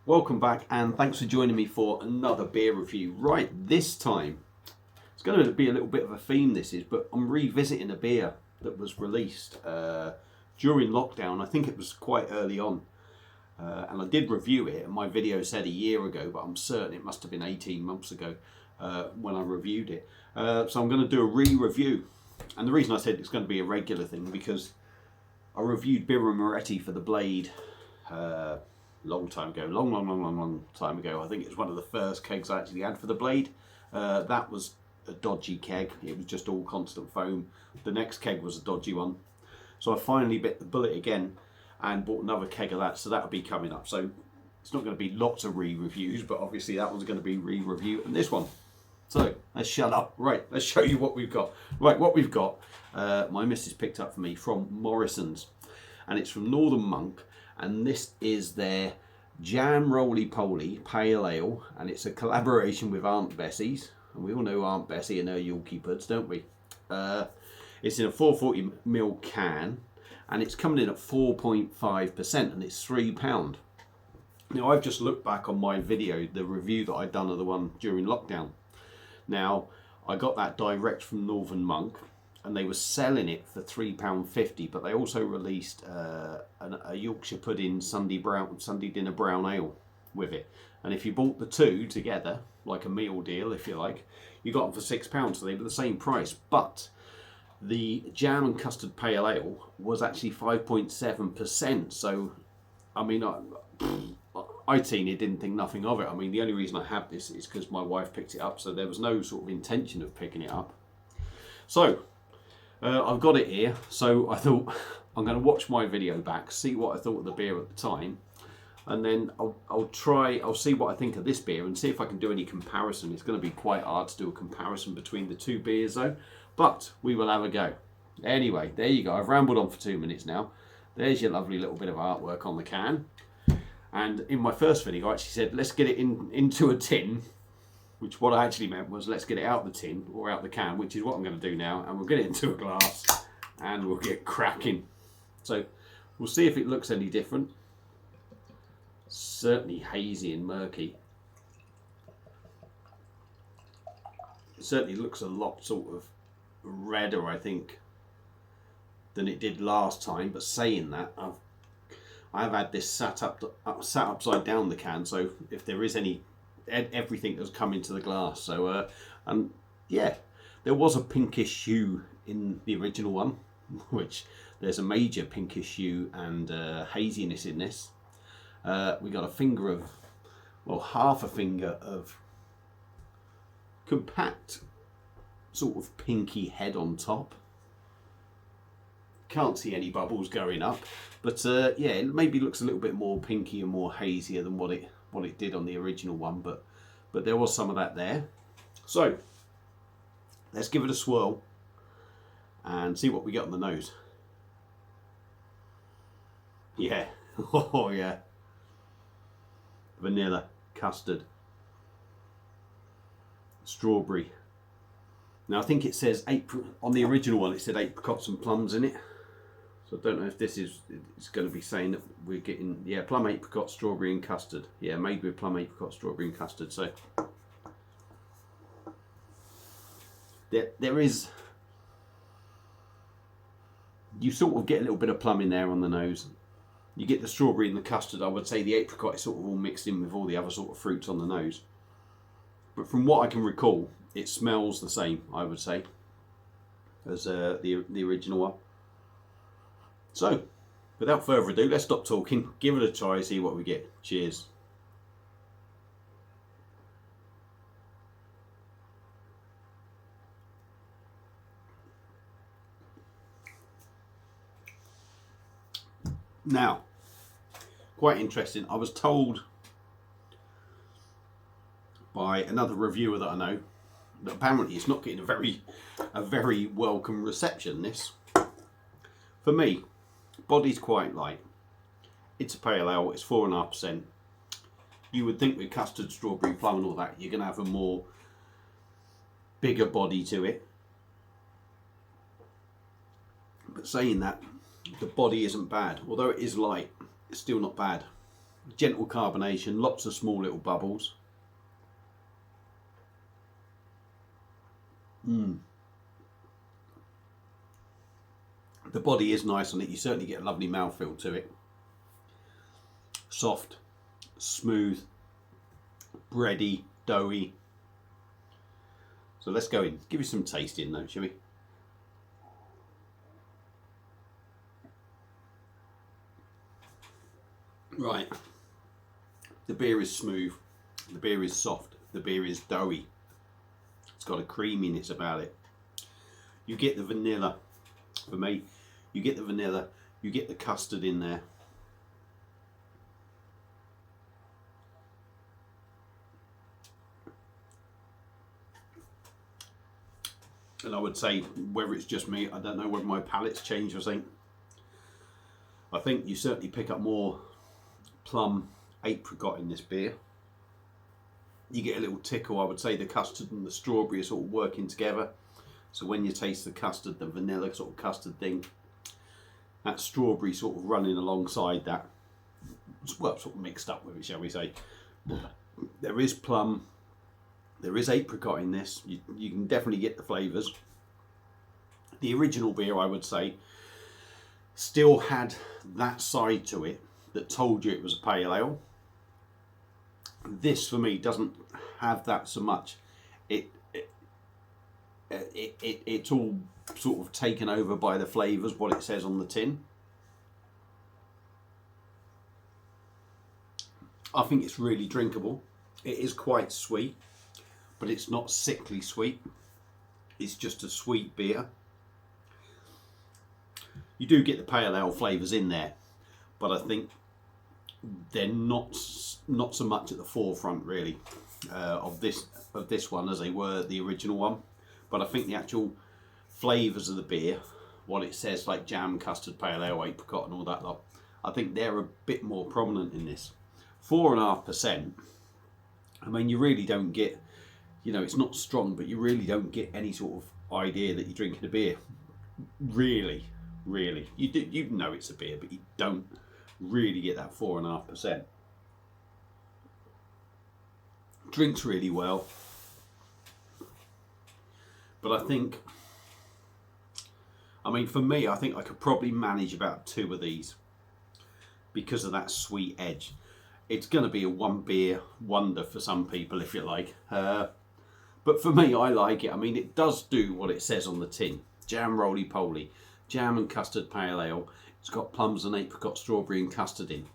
Welcome back and thanks for joining me for another beer review. Right, this time, it's going to be a little bit of a theme this is, but I'm revisiting a beer that was released during lockdown. I think it was quite early on. And I did review it, and my video said a year ago, but I'm certain it must have been 18 months ago when I reviewed it. So I'm going to do a re-review. And the reason I said it's going to be a regular thing, because I reviewed Birra Moretti for the Blade long time ago, long time ago. I think it was one of the first kegs I actually had for the Blade. That was a dodgy keg. It was just all constant foam. The next keg was a dodgy one. So I finally bit the bullet again and bought another keg of that. So that'll be coming up. So it's not going to be lots of re-reviews, but obviously that one's going to be re-review and this one. So let's shut up. Right, let's show you what we've got. Right, what we've got, my missus picked up for me from Morrison's, and it's from Northern Monk. And this is their Jam Roly Poly Pale Ale, and it's a collaboration with Aunt Bessie's. And we all know Aunt Bessie and her Yorkie Puds, don't we? It's in a 440ml can, and it's coming in at 4.5%, and it's £3. Now, I've just looked back on my video, the review that I'd done of the one during lockdown. Now, I got that direct from Northern Monk, and they were selling it for £3.50, but they also released a Yorkshire Pudding Sunday Dinner Brown Ale with it. And if you bought the two together, like a meal deal if you like, you got them for £6, so they were the same price. But the Jam and Custard Pale Ale was actually 5.7%. So, I mean, I'd seen it, didn't think nothing of it. I mean, the only reason I have this is because my wife picked it up, so there was no sort of intention of picking it up. So, I've got it here, so I thought I'm going to watch my video back, see what I thought of the beer at the time, and then I'll see what I think of this beer and see if I can do any comparison. It's going to be quite hard to do a comparison between the two beers though, but we will have a go. Anyway, there you go. I've rambled on for 2 minutes now. There's your lovely little bit of artwork on the can. And in my first video I actually said let's get it into a tin, which what I actually meant was let's get it out the tin or out the can, which is what I'm going to do now, and we'll get it into a glass and we'll get cracking. So we'll see if it looks any different. Certainly hazy and murky. It certainly looks a lot sort of redder, I think, than it did last time. But saying that, I've had this sat upside down the can, so if there is everything has come into the glass. So and yeah, there was a pinkish hue in the original one, which there's a major pinkish hue and haziness in this. We got a finger of, well, half a finger of compact sort of pinky head on top. Can't see any bubbles going up, but yeah, it maybe looks a little bit more pinky and more hazier than what it did on the original one, but there was some of that there. So let's give it a swirl and see what we get on the nose. Yeah, oh yeah, vanilla, custard, strawberry. Now I think it says on the original one it said apricots and plums in it. So I don't know if this is, it's going to be saying that we're getting, yeah, plum, apricot, strawberry and custard. Yeah, made with plum, apricot, strawberry and custard. So there is, you sort of get a little bit of plum in there on the nose. You get the strawberry and the custard. I would say the apricot is sort of all mixed in with all the other sort of fruits on the nose. But from what I can recall, it smells the same, I would say, as the original one. So, without further ado, let's stop talking, give it a try, see what we get. Cheers. Now, quite interesting, I was told by another reviewer that I know that apparently it's not getting a very welcome reception, this. For me, body's quite light. It's a pale ale, it's 4.5%. You would think with custard, strawberry, plum and all that, you're going to have a more bigger body to it. But saying that, the body isn't bad. Although it is light, it's still not bad. Gentle carbonation, lots of small little bubbles. The body is nice on it. You certainly get a lovely mouthfeel to it. Soft, smooth, bready, doughy. So let's go in. Give you some tasting though, shall we? Right. The beer is smooth. The beer is soft. The beer is doughy. It's got a creaminess about it. You get the vanilla. For me, you get the vanilla. You get the custard in there. And I would say, whether it's just me, I don't know whether my palate's changed or something. I think you certainly pick up more plum, apricot in this beer. You get a little tickle. I would say the custard and the strawberry are sort of working together. So when you taste the custard, the vanilla sort of custard thing, that strawberry sort of running alongside that, well, sort of mixed up with it, shall we say. There is plum, there is apricot in this. You can definitely get the flavours. The original beer, I would say, still had that side to it that told you it was a pale ale. This, for me, doesn't have that so much. It's all sort of taken over by the flavours, what it says on the tin. I think it's really drinkable. It is quite sweet, but it's not sickly sweet. It's just a sweet beer. You do get the pale ale flavours in there, but I think they're not so much at the forefront really of this one as they were the original one. But I think the actual flavours of the beer, what it says, like jam, custard, pale ale, apricot and all that lot, I think they're a bit more prominent in this. 4.5%, I mean, you really don't get, you know, it's not strong, but you really don't get any sort of idea that you're drinking a beer. Really. You know it's a beer, but you don't really get that 4.5%. Drinks really well. But I think, I mean, for me, I think I could probably manage about 2 of these because of that sweet edge. It's going to be a one beer wonder for some people, if you like. But for me, I like it. I mean, it does do what it says on the tin. Jam, roly poly, jam and custard pale ale. It's got plums and apricot, strawberry and custard in.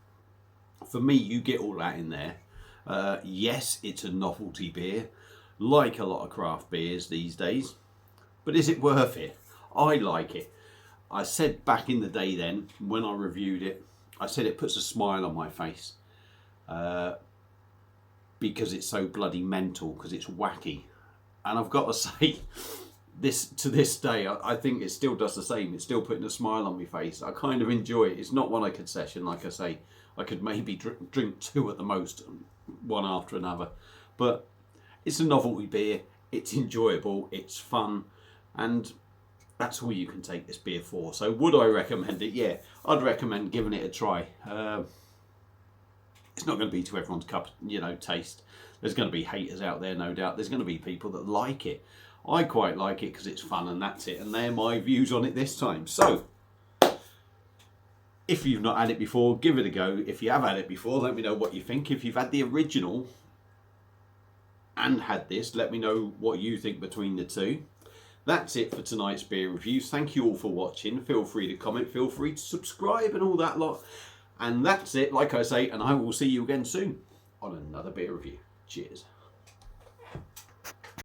For me, you get all that in there. Yes, it's a novelty beer, like a lot of craft beers these days, but is it worth it? I like it. I said back in the day then, when I reviewed it, I said it puts a smile on my face because it's so bloody mental, because it's wacky. And I've got to say, to this day, I think it still does the same. It's still putting a smile on my face. I kind of enjoy it. It's not one I could session, like I say. I could maybe drink 2 at the most, one after another, but it's a novelty beer, it's enjoyable, it's fun, and that's all you can take this beer for. So would I recommend it? Yeah, I'd recommend giving it a try. It's not going to be to everyone's cup, taste. There's going to be haters out there, no doubt. There's going to be people that like it. I quite like it because it's fun, and that's it. And they're my views on it this time. So, if you've not had it before, give it a go. If you have had it before, let me know what you think. If you've had the original and had this, let me know what you think between the two. That's it for tonight's beer reviews. Thank you all for watching. Feel free to comment, feel free to subscribe and all that lot. And that's it, like I say, and I will see you again soon on another beer review. Cheers.